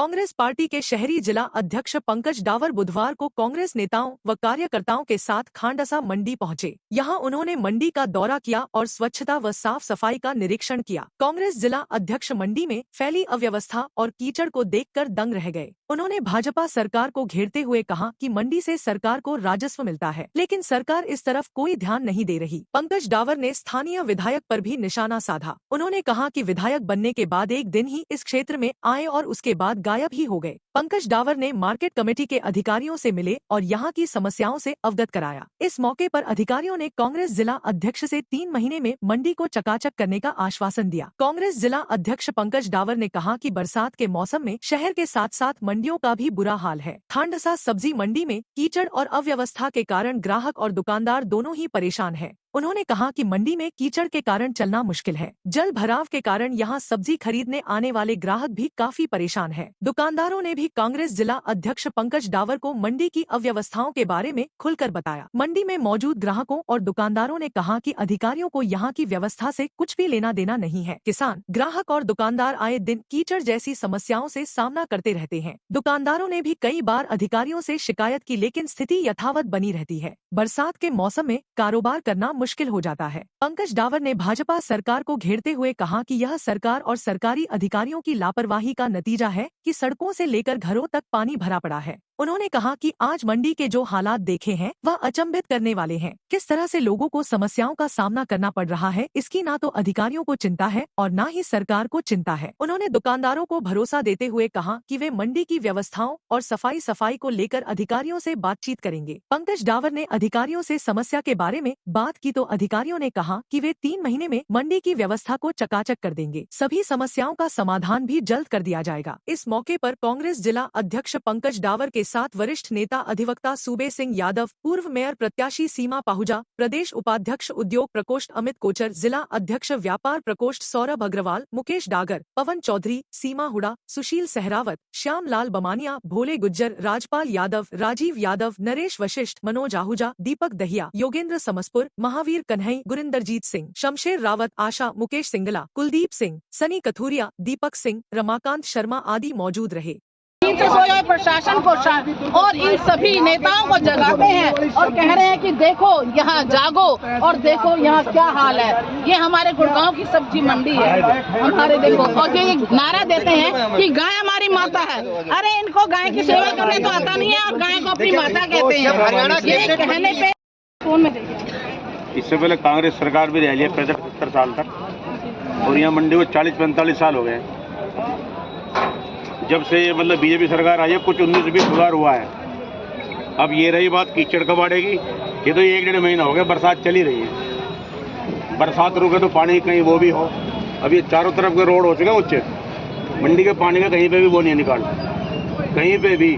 Congress party के शहरी जिला अध्यक्ष पंकज डावर बुधवार को कांग्रेस नेताओं व कार्यकर्ताओं के साथ खांडसा मंडी पहुंचे। यहां उन्होंने मंडी का दौरा किया और स्वच्छता व साफ सफाई का निरीक्षण किया। कांग्रेस जिला अध्यक्ष मंडी में फैली अव्यवस्था और कीचड़ को देखकर दंग रह गए। उन्होंने भाजपा सरकार को घेरते हुए कहा कि मंडी से सरकार को राजस्व मिलता है, लेकिन सरकार इस तरफ कोई ध्यान नहीं दे रही। पंकज डावर ने स्थानीय विधायक पर भी निशाना साधा। उन्होंने कहा कि विधायक बनने के बाद एक दिन ही इस क्षेत्र में आए और उसके बाद गायब ही हो गए। पंकज डावर ने मार्केट कमेटी के अधिकारियों से मिले और यहां की समस्याओं से अवगत कराया। इस मौके पर अधिकारियों ने कांग्रेस जिला अध्यक्ष से 3 महीने में मंडी को चकाचक करने का आश्वासन दिया। कांग्रेस जिला अध्यक्ष पंकज डावर ने कहा कि बरसात के मौसम में शहर के साथ साथ मंडियों का भी बुरा हाल है। खांडसा सब्जी मंडी में कीचड़ और अव्यवस्था के कारण ग्राहक और दुकानदार दोनों ही परेशान है। उन्होंने कहा कि मंडी में कीचड़ के कारण चलना मुश्किल है। जल भराव के कारण यहां सब्जी खरीदने आने वाले ग्राहक भी काफी परेशान है। दुकानदारों ने भी कांग्रेस जिला अध्यक्ष पंकज डावर को मंडी की अव्यवस्थाओं के बारे में खुलकर बताया। मंडी में मौजूद ग्राहकों और दुकानदारों ने कहा कि अधिकारियों को यहां की व्यवस्था से कुछ भी लेना देना नहीं है। किसान, ग्राहक और दुकानदार आए दिन कीचड़ जैसी समस्याओं से सामना करते रहते हैं। दुकानदारों ने भी कई बार अधिकारियों से शिकायत की, लेकिन स्थिति यथावत बनी रहती है। बरसात के मौसम में कारोबार करना मुश्किल हो जाता है। पंकज डावर ने भाजपा सरकार को घेरते हुए कहा कि यह सरकार और सरकारी अधिकारियों की लापरवाही का नतीजा है कि सड़कों से लेकर घरों तक पानी भरा पड़ा है। उन्होंने कहा कि आज मंडी के जो हालात देखे हैं वह अचंभित करने वाले हैं। किस तरह से लोगों को समस्याओं का सामना करना पड़ रहा है, इसकी ना तो अधिकारियों को चिंता है और ना ही सरकार को चिंता है। उन्होंने दुकानदारों को भरोसा देते हुए कहा कि वे मंडी की व्यवस्थाओं और सफाई को लेकर अधिकारियों से बातचीत करेंगे। पंकज डावर ने अधिकारियों से समस्या के बारे में बात की तो अधिकारियों ने कहा कि वे 3 महीने में मंडी की व्यवस्था को चकाचक कर देंगे। सभी समस्याओं का समाधान भी जल्द कर दिया जाएगा। इस मौके पर कांग्रेस जिला अध्यक्ष पंकज डावर के साथ वरिष्ठ नेता अधिवक्ता सूबे सिंह यादव, पूर्व मेयर प्रत्याशी सीमा पाहुजा, प्रदेश उपाध्यक्ष उद्योग प्रकोष्ठ अमित कोचर, जिला अध्यक्ष व्यापार प्रकोष्ठ सौरभ अग्रवाल, मुकेश डागर, पवन चौधरी, सीमा हुडा, सुशील सहरावत, श्याम लाल बमानिया, भोले गुज्जर, राजपाल यादव, राजीव यादव, नरेश वशिष्ठ, मनोज आहूजा, दीपक दहिया, योगेंद्र समसपुर, महावीर कन्हई, गुरिंदरजीत सिंह, शमशेर रावत, आशा, मुकेश सिंगला, कुलदीप सिंह, सनी कथूरिया, दीपक सिंह, रमाकांत शर्मा आदि मौजूद रहे। प्रशासन को और इन सभी नेताओं को जगाते हैं और कह रहे हैं कि देखो यहाँ जागो और देखो यहाँ क्या हाल है। ये हमारे गुड़गांव की सब्जी मंडी है हमारे, देखो, और ये नारा देते हैं कि गाय हमारी माता है। अरे इनको गाय की सेवा करने तो आता नहीं है और गाय को अपनी माता कहते हैं। ये कहने पे फोन में देखिए, इससे पहले कांग्रेस सरकार भी रह लिया 75 साल तक और यहाँ मंडी को 40-45 साल हो गए। जब से मतलब बीजेपी सरकार आई है कुछ 19-20 सुधार हुआ है। अब ये रही बात कीचड़ कब बढ़ेगी, ये तो 1-1.5 महीना हो गया बरसात चली रही है। बरसात रुके तो पानी कहीं वो भी हो। अब ये चारों तरफ के रोड हो चुके ऊंचे, मंडी के पानी का कहीं पे भी वो नहीं निकाल, कहीं पे भी।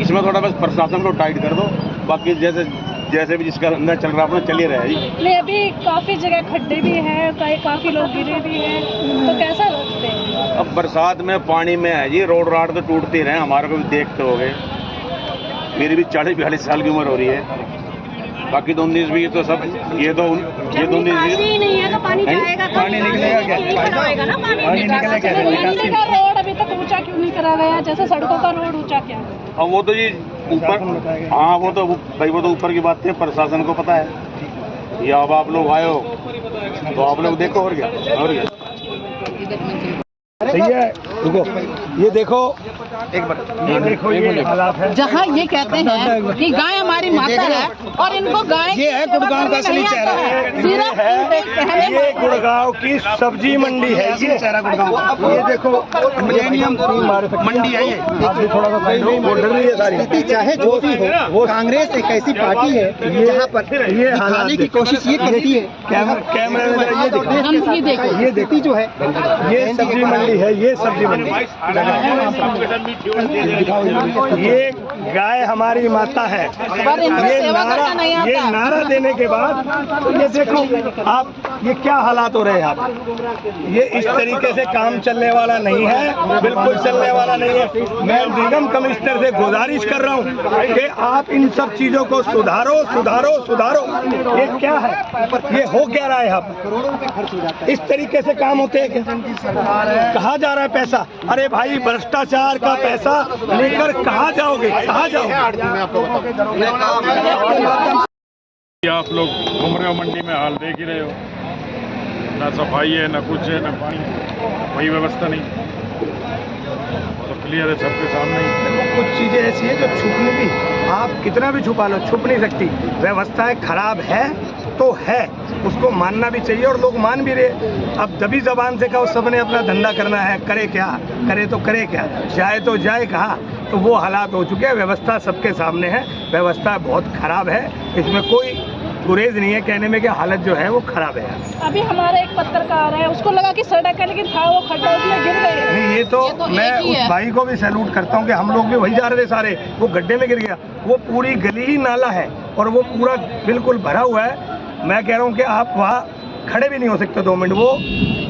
इसमें थोड़ा बस प्रशासन को टाइट कर दो, बाकी जैसे भी जिसका अंदर चल रहा है अपना चल ही रहा है जी। अभी काफी जगह खड्डे भी हैं, काफी लोग गिरे भी हैं, तो कैसा लगता है? अब बरसात में पानी में है जी, रोड राड तो टूटते रहे, हमारे को भी देखते हो गए। मेरी भी 40-42 साल की उम्र हो रही है। बाकी 19 भी तो सब ये तो 19 नहीं है तो पानी जाएगा, पानी निकलेगा क्या? पानी निकलेगा। रोड अभी तक ऊंचा क्यों नहीं करा गया? जैसे सड़कों का रोड ऊंचा क्या? अब वो तो जी ऊपर, हाँ वो तो भाई वो तो ऊपर की बात है, प्रशासन को पता है। या अब आप लोग आए हो तो आप लोग देखो और क्या सही है। रुको, ये देखो एक बार, ये देखो ये हालात है। जहाँ ये कहते हैं कि गाय हमारी माता है और इनको गाय, ये है गुड़गांव का असली चेहरा। ये गुड़गांव की सब्जी मंडी है। ये चेहरा गुड़गांव, ये देखो मिलेनियम मंडी है। ये थोड़ा सा बॉर्डर में ये सारी, चाहे जो भी हो, वो कांग्रेस एक ऐसी पार्टी है जहाँ पर ये दिखाने की कोशिश ये करती है। कैमरे में ये देखो, ये देखती जो है, ये सब्जी मंडी है, ये सब्जी मंडी। ये गाय हमारी माता है। पर इनको सेवा करना नहीं आता। ये नारा देने के बाद तो ये देखो आप, ये क्या हालात हो रहे हैं आप। ये इस तरीके से काम चलने वाला नहीं है, बिल्कुल चलने वाला नहीं है। मैं निगम कमिश्नर से गुजारिश कर रहा हूँ कि आप इन सब चीजों को सुधारो सुधारो सुधारो। ये क्या है, ये हो क्या रहा है यहाँ पर? इस तरीके से काम होते हैं क्या? कहाँ जा रहा है पैसा? अरे भाई, भ्रष्टाचार का पैसा लेकर कहाँ जाओगे, कहाँ जाओगे? आप लोग घूम रहे हो मंडी में, हाल देख ही रहे हो, ना सफाई है, ना कुछ है, ना पानी, कोई व्यवस्था नहीं, तो क्लियर है सबके सामने ही। कुछ चीजें ऐसी है जो छुपने भी, आप कितना भी छुपा लो, छुप नहीं सकती। व्यवस्थाएं खराब है तो है, उसको मानना भी चाहिए और लोग मान भी रहे। अब दबी जबान से कहो सबने अपना धंधा करना है, करे क्या, करे तो करे क्या, जाए तो जाए कहाँ, तो वो हालात हो चुके हैं। व्यवस्था सबके सामने है, व्यवस्था बहुत खराब है, इसमें कोई गुरेज नहीं है कहने में कि हालत जो है वो खराब है। अभी हमारा एक पत्रकार है, उसको लगा कि सड़क है, लेकिन था वो खड्डा, उसमें गिर गए। नहीं, ये तो मैं उस भाई को भी सैल्यूट करता हूँ कि हम लोग भी वही जा रहे थे सारे, वो गड्ढे में गिर गया। वो पूरी गली ही नाला है और वो पूरा बिल्कुल भरा हुआ है। मैं कह रहा हूँ कि आप वहाँ खड़े भी नहीं हो सकते 2 मिनट। वो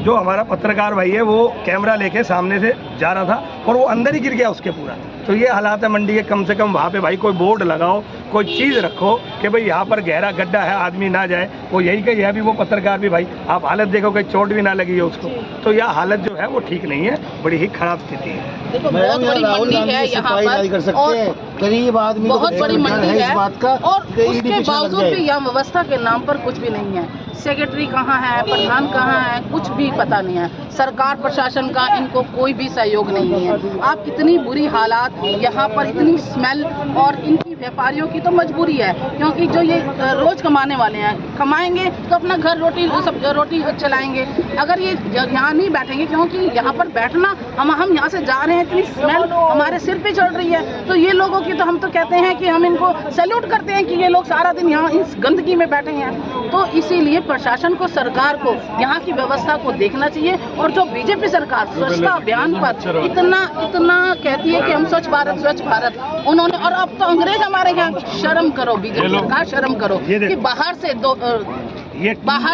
जो हमारा पत्रकार भाई है वो कैमरा लेके सामने से जा रहा था और वो अंदर ही गिर गया उसके पूरा। तो ये हालात है मंडी के। कम से कम वहाँ पे भाई कोई बोर्ड लगाओ, कोई चीज़ रखो कि भाई यहाँ पर गहरा गड्ढा है, आदमी ना जाए। वो यही कही है भी, वो पत्रकार भी भाई, आप हालत देखो कि चोट भी ना लगी है उसको। तो यह हालत जो है वो ठीक नहीं है, बड़ी ही खराब स्थिति है। देखो बहुत बड़ी मंडी है यहाँ पर, और गरीब आदमी बहुत बड़ी मंडी है, इस बात का, और उसके बावजूद भी यहाँ व्यवस्था के नाम पर कुछ भी नहीं है। सेक्रेटरी कहाँ है, प्रधान कहाँ है, कुछ भी पता नहीं है। सरकार प्रशासन का इनको कोई भी सहयोग नहीं है। आप इतनी बुरी हालात यहाँ पर, इतनी स्मेल, और इनकी व्यापारियों की तो मजबूरी है, क्योंकि जो ये रोज कमाने वाले हैं, कमाएंगे तो अपना घर रोटी चलाएंगे। अगर ये यहाँ नहीं बैठेंगे, क्योंकि यहाँ पर बैठना, हम यहाँ से जा रहे हैं, इतनी स्मेल हमारे सिर पे चढ़ रही है, तो ये लोगों की तो हम तो कहते हैं कि हम इनको सैल्यूट करते हैं कि ये लोग सारा दिन यहाँ इस गंदगी में बैठे हैं। तो इसीलिए प्रशासन को, सरकार को यहाँ की व्यवस्था को देखना चाहिए। और जो बीजेपी सरकार स्वच्छता अभियान पर इतना कहती है कि हम स्वच्छ भारत, उन्होंने, और अब तो अंग्रेज हमारे यहाँ, शर्म करो बीजेपी सरकार, शर्म करो कि बाहर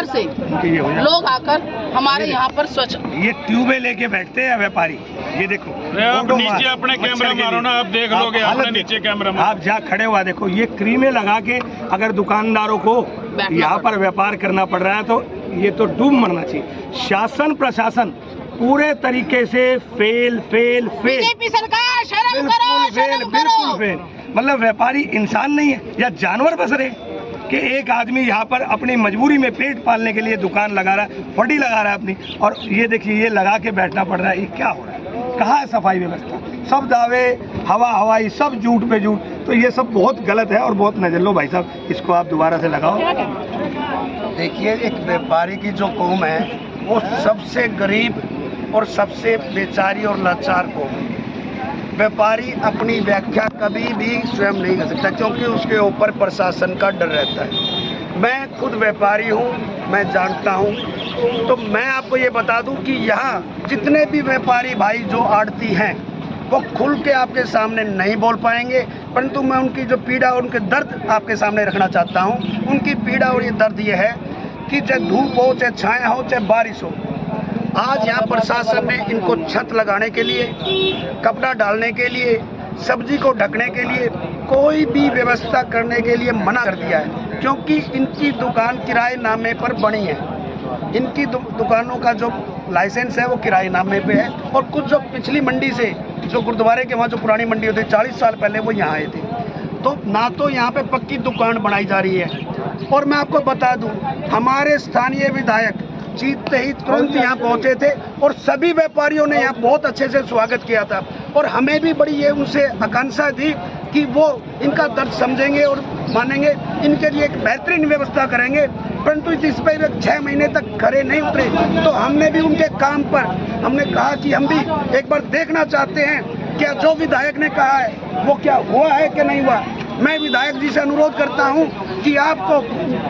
से लोग आकर हमारे यहाँ पर स्वच्छ, ये ट्यूबें लेके बैठते हैं व्यापारी। ये देखो, आप नीचे अपने कैमरा मारो ना, आप देख लोगे अपने नीचे कैमरा मारो। आप जहाँ खड़े हुआ देखो, ये क्रीमें लगा के अगर दुकानदारों को यहाँ पर व्यापार करना पड़ रहा है तो ये तो डूब मरना चाहिए। शासन प्रशासन पूरे तरीके से फेल। बीजेपी सरकार शर्म करो, बिल्कुल फेल। मतलब व्यापारी इंसान नहीं है या जानवर बस रहे कि एक आदमी यहाँ पर अपनी मजबूरी में पेट पालने के लिए दुकान लगा रहा है, फटी लगा रहा है अपनी, और ये देखिए ये लगा के बैठना पड़ रहा है। ये क्या हो रहा है? कहाँ है सफाई व्यवस्था? सब दावे, हवाई, सब झूठ पे झूठ। तो ये सब बहुत गलत है और बहुत नजर लो भाई साहब, इसको आप दोबारा से लगाओ। देखिए, एक व्यापारी की जो कौम है वो सबसे गरीब और सबसे बेचारी और लाचार कौम है। व्यापारी अपनी व्याख्या कभी भी स्वयं नहीं कर सकता, क्योंकि उसके ऊपर प्रशासन का डर रहता है। मैं खुद व्यापारी हूँ, मैं जानता हूँ। तो मैं आपको ये बता दूँ कि यहाँ जितने भी व्यापारी भाई जो आड़ती हैं, वो खुल के आपके सामने नहीं बोल पाएंगे, परंतु मैं उनकी जो पीड़ा और उनके दर्द आपके सामने रखना चाहता हूँ। उनकी पीड़ा और ये दर्द ये है कि चाहे धूप हो, चाहे छाया हो, चाहे बारिश हो, आज यहाँ प्रशासन ने इनको छत लगाने के लिए, कपड़ा डालने के लिए, सब्जी को ढकने के लिए कोई भी व्यवस्था करने के लिए मना कर दिया है, क्योंकि इनकी दुकान किराए नामे पर बनी है। इनकी दुकानों का जो लाइसेंस है वो किराए नामे पे है। और कुछ जो पिछली मंडी से, जो गुरुद्वारे के वहाँ जो पुरानी मंडी होती है, 40 साल पहले वो यहाँ आए थे, तो ना तो यहाँ पे पक्की दुकान बनाई जा रही है। और मैं आपको बता दूं, हमारे स्थानीय विधायक जीतते ही तुरंत यहाँ पहुँचे थे और सभी व्यापारियों ने यहाँ बहुत अच्छे से स्वागत किया था। और हमें भी बड़ी ये उनसे आकांक्षा थी कि वो इनका दर्द समझेंगे और मानेंगे, इनके लिए एक बेहतरीन व्यवस्था करेंगे। परंतु इस पर 6 महीने तक खड़े नहीं उतरे, तो हमने भी उनके काम पर हमने कहा कि हम भी एक बार देखना चाहते हैं क्या जो विधायक ने कहा है वो क्या हुआ है कि नहीं हुआ। मैं विधायक जी से अनुरोध करता हूं कि आपको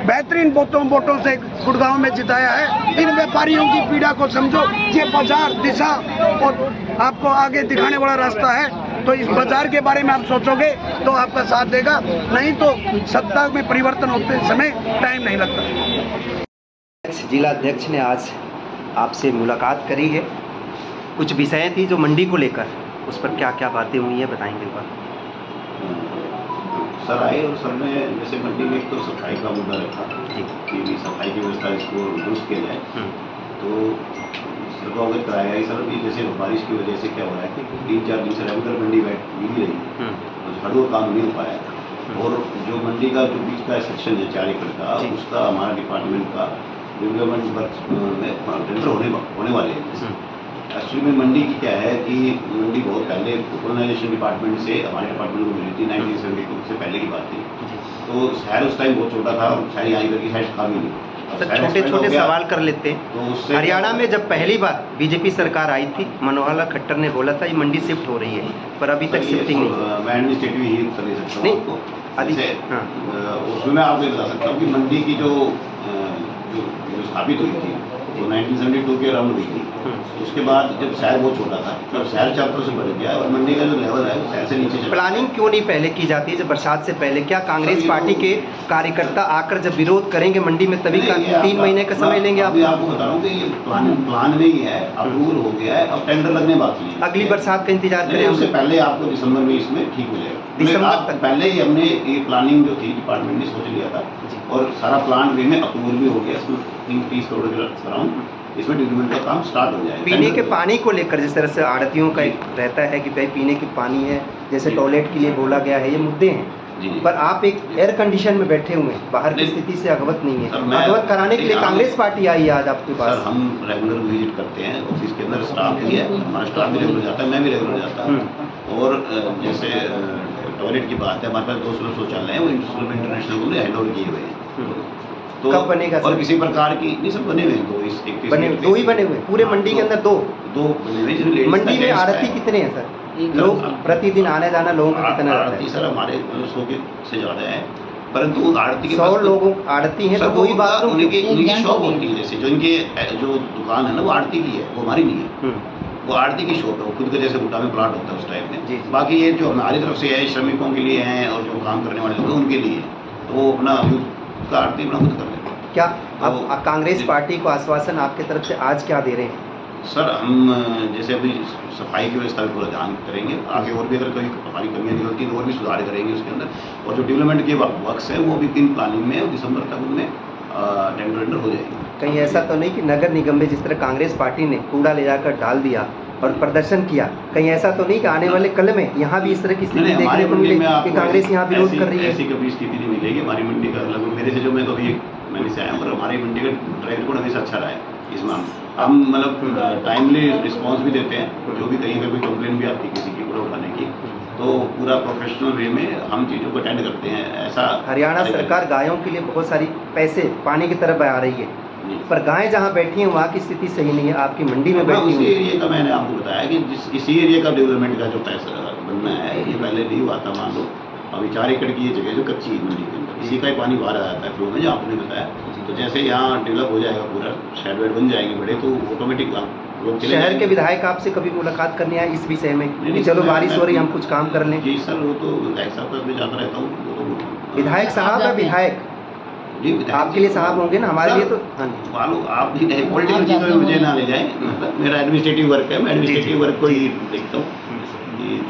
बेहतरीन वोटों से गुड़गांव में जिताया है, इन व्यापारियों की पीड़ा को समझो। ये बाजार दिशा और आपको आगे दिखाने वाला रास्ता है, तो इस बाजार के बारे में आप सोचोगे तो आपका साथ देगा, नहीं तो सत्ता में परिवर्तन होते समय टाइम नहीं लगता। जिला अध्यक्ष ने आज आपसे मुलाकात करी है, कुछ विषय थी जो मंडी को लेकर, उस पर क्या क्या बातें हुई है बताएंगे एक बार। सर आए और सर ने जैसे मंडी में एक तो सफाई का मुद्दा रखा कि सफाई की व्यवस्था इसको दुरुस्त किया जाए, तो सर को अवगत कराया गया। सर अभी जैसे बारिश की वजह से क्या हो रहा है कि 3-4 दिन से रेगुलर मंडी बिजी रही, तो झाड़ू काम नहीं हो पाया। और जो मंडी का जो बीच का सेक्शन है 4 एकड़ का, उसका हमारा डिपार्टमेंट का डेवलपमेंट वर्क में टेंडर होने वाले हैं। एक्चुअली में मंडी की क्या है कि मंडी बहुत पहले कॉलोनाइजेशन डिपार्टमेंट से हमारे डिपार्टमेंट को मिली थी, 1972 से पहले की बात थी। तो शहर उस टाइम बहुत छोटा था और शहर यहाँ करके शहर था भी नहीं। छोटे छोटे सवाल कर लेते हैं। तो हरियाणा में जब पहली बार बीजेपी सरकार आई थी, मनोहर लाल खट्टर ने बोला था ये मंडी शिफ्ट हो रही है, पर अभी तक शिफ्टिंग नहीं। मैं एडमिनिस्ट्रेटिव ही उत्तर दे सकता हूँ आपको। उसमें मैं आपको बता सकता हूँ कि मंडी की जो स्थापित हुई थी वो 1972 के अराउंड हुई थी। उसके बाद जब शहर बहुत छोटा था, तब शहर 4 तरह से बढ़ गया और मंडी का जो लेवल है वो शहर से नीचे चला। प्लानिंग क्यों नहीं पहले की जाती है जब बरसात से पहले? क्या कांग्रेस पार्टी के कार्यकर्ता आकर जब विरोध करेंगे मंडी में तभी 3 महीने का समय लेंगे? आपको बता रहा हूँ कि ये प्लान में ही है, अप्रूवल हो गया है, अब टेंडर लगने बाकी है। अगली बरसात का इंतजार करें, उससे पहले आपको दिसंबर में इसमें ठीक हो जाएगा। दिसंबर तक पहले ही हमने ये प्लानिंग जो थी डिपार्टमेंट ने सोच लिया था और सारा प्लान वे में अप्रूवल भी हो गया। इसमें 30 करोड़ के अराउंड इसमें डेवलपमेंट का काम स्टार्ट हो जाएगा। पीने के पानी को लेकर जिस तरह से आड़तियों का एक रहता है कि भाई पीने की पानी है, जैसे टॉयलेट के लिए बोला गया है, ये मुद्दे हैं, पर आप एक एयर कंडीशन में बैठे हुए हैं, बाहर की स्थिति से अवगत नहीं है। अवगत कराने के लिए कांग्रेस पार्टी आई है आज आपके पास। सर हम रेगुलर विजिट करते हैं, ऑफिस के अंदर स्टाफ भी है, हमारा स्टाफ भी रेगुलर जाता है, मैं भी रेगुलर जाता हूँ। और जैसे टॉयलेट की बात है, हमारे पास 2 शौचालय हैं, वो इंटरनेशनल को हैंड ओवर किए हुए हैं। तो कब बनेगा और किसी प्रकार की नहीं, सब बने हुए हैं, 2 ही बने हुए पूरे मंडी के अंदर 2 बने हुए। मंडी में आड़ती कितने हैं सर? लोग प्रतिदिन आने जाना लोगों का कितना रहता है? सर हमारे 100 से ज्यादा है, परंतु आड़ती के 100 लोगों आड़ती हैं तो वही बात उनकी शॉप होती है। जैसे जो इनके जो दुकान है ना वो आड़ती की है, वो हमारी नहीं है। वो आड़ती की शॉप है, वो खुद का जैसे भुट्टा में प्लाट होता है उस टाइप में। बाकी ये जो हमारी तरफ से है श्रमिकों के लिए हैं और जो काम करने वाले लोग उनके लिए, तो वो अपना आड़ती अपना खुद कर लेते हैं। क्या अब कांग्रेस पार्टी को आश्वासन आपके तरफ से आज क्या दे रहे हैं? सर हम जैसे अभी सफाई की व्यवस्था पर ध्यान करेंगे, आगे और भी अगर कोई हमारी कमियाँ निकलती हैं तो और भी सुधार करेंगे उसके अंदर। और जो डेवलपमेंट के वर्क्स है वो भी इन प्लानिंग में दिसंबर तक उनमें टेंडर हो जाएगी। कहीं ऐसा तो नहीं कि नगर निगम में जिस तरह कांग्रेस पार्टी ने कूड़ा ले जाकर डाल दिया और प्रदर्शन किया, कहीं ऐसा तो नहीं कि आने वाले कल में यहाँ भी इस तरह की स्थिति देखने को मिलेगी कि कांग्रेस यहाँ विरोध कर रही है? ऐसी कभी स्थिति नहीं मिलेगी। हमारी मंडी का लगभग मेरे से जो मैं कभी मैंने से आया और हमारी मंडी का ट्रैक रिकॉर्ड हमेशा अच्छा रहा है इस मामले। हम मतलब टाइमली रिस्पांस भी देते हैं, जो भी कहीं पर कोई कंप्लेन भी आती है किसी की कूड़ा उठाने की, तो पूरा प्रोफेशनल वे में हम चीज़ों को अटेंड करते हैं। ऐसा हरियाणा सरकार गायों के लिए बहुत सारी पैसे पानी की तरफ बहा रही है, पर गायें जहाँ बैठी हैं वहाँ की स्थिति सही नहीं है। आपकी मंडी में बैठी उसी एरिया का मैंने आपको बताया कि इसी एरिया का डेवलपमेंट का जो पैसा बनना है ये पहले नहीं हुआ था। मान लो अभी 4 एकड़ की ये जगह जो कच्ची है मंडी के अंदर, इसी का ही पानी बाहर आ जाता है फ्लो में, जो आपने बताया। तो जैसे यहाँ डेवलप हो जाएगा, पूरा शेड वेड बन जाएंगे बड़े, तो ऑटोमेटिक लोग चले। शहर के विधायक आपसे कभी मुलाकात करने आए इस विषय में कि चलो बारिश हो रही हम कुछ काम कर लें? जी सर, वो तो विधायक साहब का मैं जाता रहता हूँ। विधायक साहब या विधायक? जी आपके लिए साहब होंगे ना, हमारे लिए तो मालूम आप भी नहीं, पॉलिटिकल चीज़ों में मुझे ना ले जाए। मतलब मेरा एडमिनिस्ट्रेटिव वर्क है, मैं एडमिनिस्ट्रेटिव वर्क को ही देखता हूँ।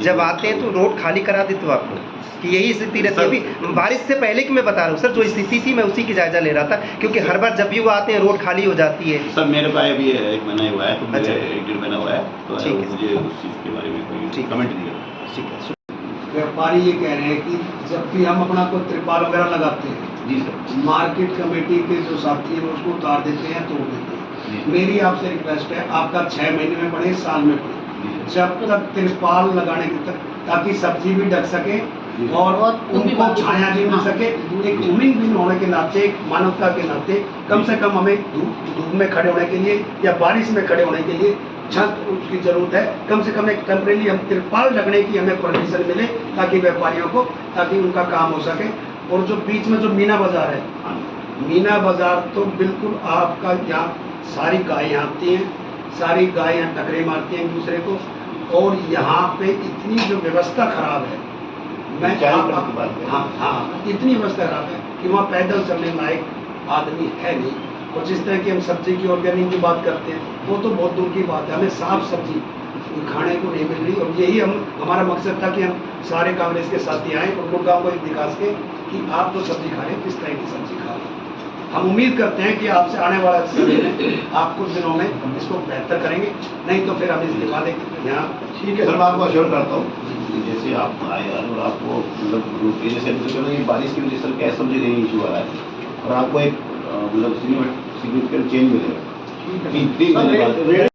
जब आते हैं तो रोड खाली करा देते हो आप लोग कि यही स्थिति रहती है? अभी बारिश से पहले की मैं बता रहा हूँ सर, जो स्थिति थी मैं उसी की जायजा ले रहा था, क्योंकि हर बार जब भी वो आते हैं रोड खाली हो जाती है। सर मेरे पास अभी 1 महीना हुआ है, तो मुझे 1-1.5 महीना हुआ है, तो मुझे उस चीज़ के बारे में कोई कमेंट नहीं है। ठीक है। व्यापारी ये कह रहे हैं कि जब भी हम अपना कोई त्रिपाल वगैरह लगाते हैं, जी सर, मार्केट कमेटी के जो साथी हैं उसको उतार देते हैं, तोड़ देते हैं। मेरी आपसे रिक्वेस्ट है, आपका 6 महीने में पड़े, साल में पड़े, जब तक त्रिपाल लगाने के तक, ताकि सब्जी भी ढक सके और उनको छाया भी मिल सके। एक ह्यूमन बीइंग होने के नाते, एक मानवता के नाते, कम से कम हमें धूप में खड़े होने के लिए या बारिश में खड़े होने के लिए छत उसकी जरूरत है, कम से कम एक टेम्परेरी हम तिरपाल ढकने की हमें परमिशन मिले ताकि व्यापारियों को, ताकि उनका काम हो सके। और जो बीच में जो मीना बाजार है, मीना बाजार तो बिल्कुल आपका, यहाँ सारी गायें आती हैं, सारी गायें टकरे मारती हैं एक दूसरे को, और यहाँ पे इतनी जो व्यवस्था खराब है, मैं हाँ इतनी व्यवस्था खराब है कि वहाँ पैदल चलने लायक आदमी है नहीं। और जिस तरह की हम सब्जी की ऑर्गेनिक की बात करते हैं, वो तो बहुत दूर की बात है, हमें साफ सब्जी खाने को नहीं मिल रही। और यही हमारा मकसद था कि हम सारे कांग्रेस के साथी आए और गुड़गांव को एक विकास के कि आप जो सब्जी खा रहे हैं किस तरह की सब्जी खा रहे हैं। हम उम्मीद करते हैं कि आपसे आने वाला समय में आप कुछ दिनों में इसको बेहतर करेंगे, नहीं तो फिर हम इस दिखा देंगे यहाँ। ठीक है सर, मैं आपको अश्योर करता हूँ, जैसे आप आए और आपको मतलब जैसे बारिश की वजह से क्या सब्जी नहीं इशू आ रहा है और आपको एक मतलब सिग्निफिकेंट चेंज मिलेगा। ठीक है।